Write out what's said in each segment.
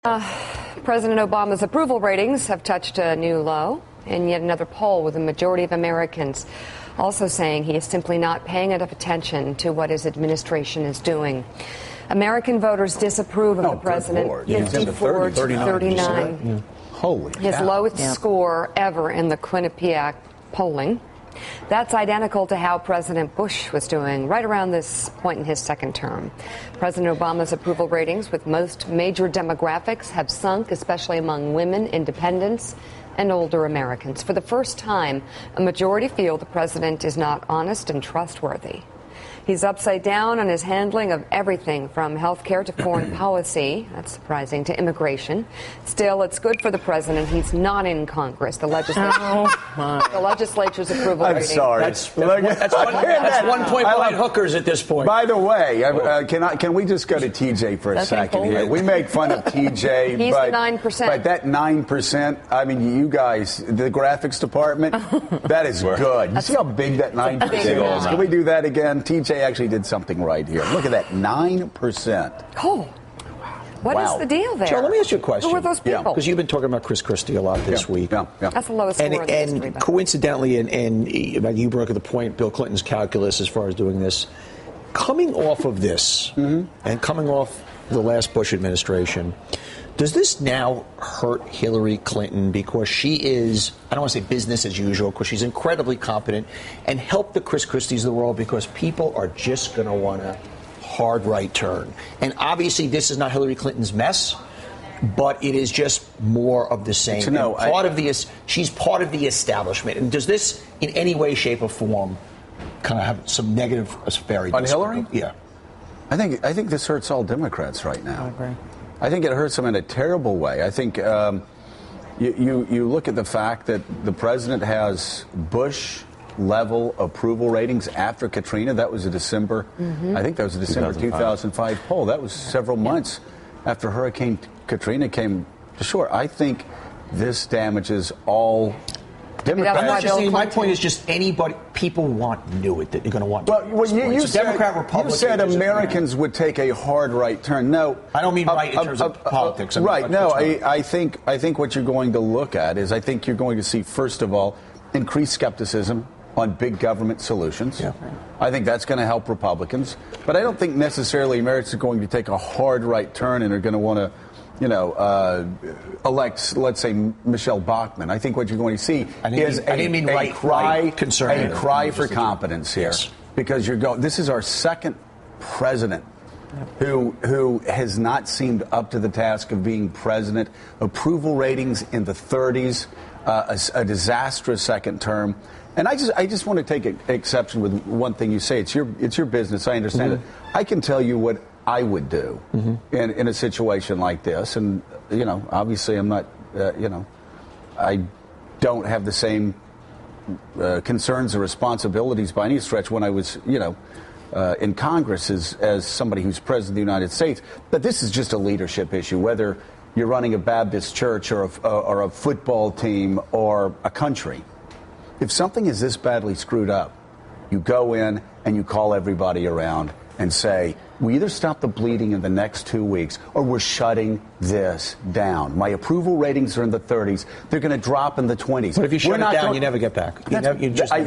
President Obama's approval ratings have touched a new low, and yet another poll with a majority of Americans also saying he is simply not paying enough attention to what his administration is doing. American voters disapprove of the president 54 to 39. Yeah. Holy his cow. lowest score ever in the Quinnipiac polling. That's identical to how President Bush was doing right around this point in his second term. President Obama's approval ratings with most major demographics have sunk, especially among women, independents, and older Americans. For the first time, a majority feel the president is not honest and trustworthy. He's upside down on his handling of everything from health care to foreign policy. That's surprising, to immigration. Still, it's good for the president. He's not in Congress. The legislature's approval rating. I'm sorry. That's 1.1 hookers at this point. By the way, can we just go to TJ for a second here? We make fun of TJ. He's the 9%. But that 9%, I mean, you guys, the graphics department, that is good. You see how big that 9% is? Can we do that again? TJ actually did something right here. Look at that, 9%. Oh. What is the deal there? Joe, let me ask you a question. Who are those people? Because you've been talking about Chris Christie a lot this week. That's the lowest score in the history. And coincidentally, and you broke the point, Bill Clinton's calculus as far as doing this, coming off of this and coming off the last Bush administration, does this now hurt Hillary Clinton because she is, I don't want to say business as usual, because she's incredibly competent, and help the Chris Christies of the world because people are just going to want to hard right turn? And obviously this is not Hillary Clinton's mess, but it is just more of the same. She's part of the establishment. And does this in any way, shape, or form kind of have some negative variables? On Hillary? Yeah. I think this hurts all Democrats right now. I agree. I think it hurts them in a terrible way. I think you look at the fact that the president has Bush-level approval ratings after Katrina. That was a December, I think that was a December 2005 poll. That was several months after Hurricane Katrina came to shore. I think this damages all Democrats. My point is just people want it, that you're going to want. Well, you said, Democrat, Republican, you said Americans would take a hard right turn. No, I don't mean right in terms of politics. Right. No, I think what you're going to look at is I think you're going to see, first of all, increased skepticism on big government solutions. Yeah. I think that's going to help Republicans. But I don't think necessarily Americans are going to take a hard right turn and are going to want to elect, let's say, Michelle Bachmann. I think what you're going to see is a cry for competence here. Yes. Because this is our second president who has not seemed up to the task of being president. Approval ratings in the 30s, a disastrous second term. And I just want to take exception with one thing you say. It's your business. I understand it. I can tell you what I would do in a situation like this. And, obviously I'm not, I don't have the same concerns or responsibilities by any stretch when I was, in Congress as somebody who's president of the United States. But this is just a leadership issue, whether you're running a Baptist church or a football team or a country. If something is this badly screwed up, you go in and you call everybody around and say, we either stop the bleeding in the next 2 weeks or we're shutting this down. My approval ratings are in the 30s. They're going to drop in the 20s. But if you shut it down, you never get back. You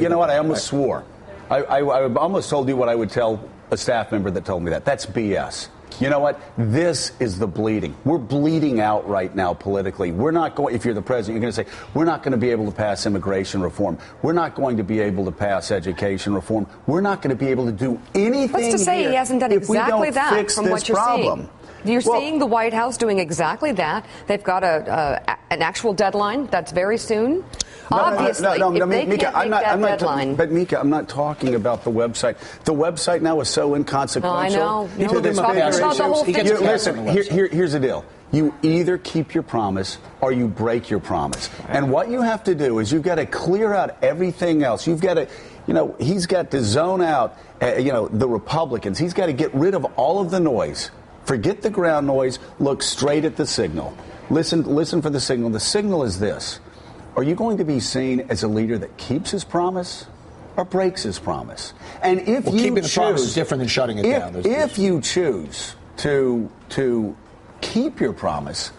know what? I almost swore. I almost told you what I would tell a staff member that told me that. That's BS. You know what? This is the bleeding. We're bleeding out right now politically. We're not going, if you're the president, you're going to say, we're not going to be able to pass immigration reform. We're not going to be able to pass education reform. We're not going to be able to do anything. What's to say he hasn't done exactly that from what you're seeing? You're seeing the White House doing exactly that. They've got an actual deadline that's very soon. Obviously, if they can't make that deadline. But Mika, I'm not talking about the website. The website now is so inconsequential. I know. To this bigger issue. Listen, here's the deal. You either keep your promise or you break your promise. And what you have to do is you've got to clear out everything else. You've got to, he's got to zone out, the Republicans. He's got to get rid of all of the noise. Forget the ground noise. Look straight at the signal. Listen for the signal. The signal is this. Are you going to be seen as a leader that keeps his promise or breaks his promise? And if you keeping choose, the promise is different than shutting it down. If you choose to keep your promise,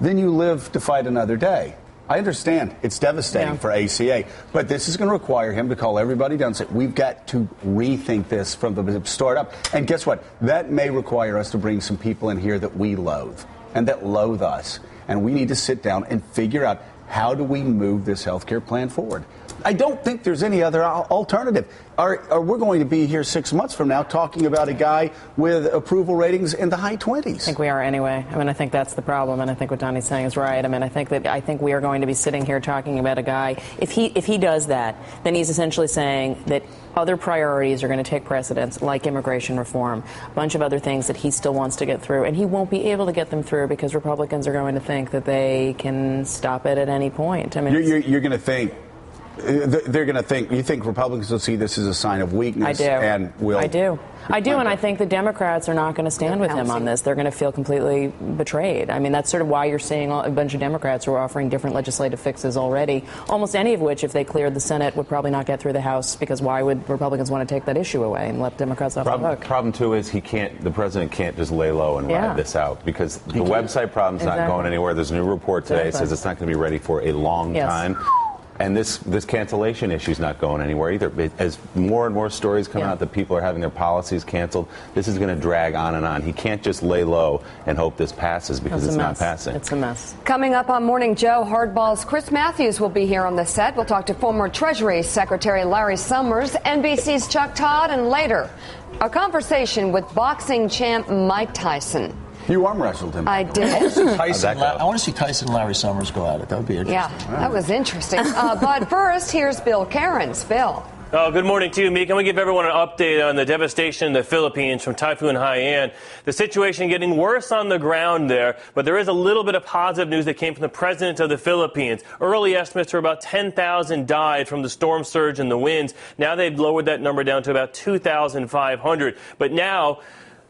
then you live to fight another day. I understand it's devastating for ACA, but this is going to require him to call everybody down and say, we've got to rethink this from the start up. And guess what? That may require us to bring some people in here that we loathe and that loathe us. And we need to sit down and figure out, how do we move this health care plan forward? I don't think there's any other alternative. Are we going to be here 6 months from now talking about a guy with approval ratings in the high 20s? I think we are anyway. I mean, I think that's the problem, and I think what Donnie's saying is right. I mean, I think we are going to be sitting here talking about a guy. If he does that, then he's essentially saying that other priorities are going to take precedence, like immigration reform, a bunch of other things that he still wants to get through, and he won't be able to get them through because Republicans are going to think that they can stop it at any point. I mean, you're going to think. They're going to think. You think Republicans will see this as a sign of weakness? I do. And I do, and I think the Democrats are not going to stand with him on this. They're going to feel completely betrayed. I mean, that's sort of why you're seeing a bunch of Democrats who are offering different legislative fixes already, almost any of which, if they cleared the Senate, would probably not get through the House, because why would Republicans want to take that issue away and let Democrats off the hook? Problem, too, is the president can't just lay low and ride this out, because the website problem's not going anywhere. There's a new report today that says it's not going to be ready for a long time. And this cancellation issue is not going anywhere either. As more and more stories come out that people are having their policies canceled, this is going to drag on and on. He can't just lay low and hope this passes, because it's not passing. It's a mess. Coming up on Morning Joe, Hardball's Chris Matthews will be here on the set. We'll talk to former Treasury Secretary Larry Summers, NBC's Chuck Todd, and later, a conversation with boxing champ Mike Tyson. You arm wrestled him. I did. I want to see Tyson and Larry Summers go at it. That would be interesting. Yeah, that was interesting. But first, here's Bill Cairns. Bill. Oh, good morning to you, Meek. I'm going to give everyone an update on the devastation in the Philippines from Typhoon Haiyan. The situation getting worse on the ground there, but there is a little bit of positive news that came from the president of the Philippines. Early estimates were about 10,000 died from the storm surge and the winds. Now they've lowered that number down to about 2,500. But now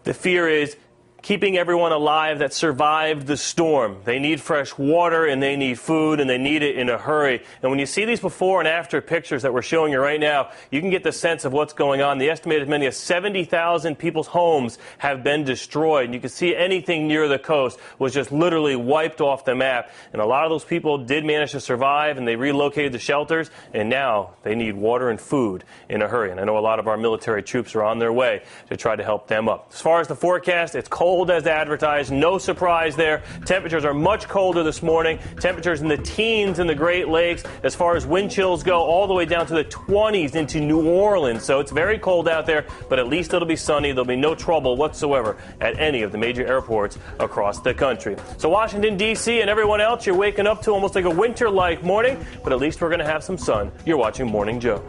the fear is keeping everyone alive that survived the storm. They need fresh water, and they need food, and they need it in a hurry. And when you see these before and after pictures that we're showing you right now, you can get the sense of what's going on. The estimated as many as 70,000 people's homes have been destroyed. And you can see anything near the coast was just literally wiped off the map. And a lot of those people did manage to survive, and they relocated to shelters, and now they need water and food in a hurry. And I know a lot of our military troops are on their way to try to help them up. As far as the forecast, it's cold as advertised. No surprise there. Temperatures are much colder this morning. Temperatures in the teens in the Great Lakes. As far as wind chills go, all the way down to the 20s into New Orleans. So it's very cold out there, but at least it'll be sunny. There'll be no trouble whatsoever at any of the major airports across the country. So Washington, D.C. and everyone else, you're waking up to almost like a winter-like morning, but at least we're going to have some sun. You're watching Morning Joe.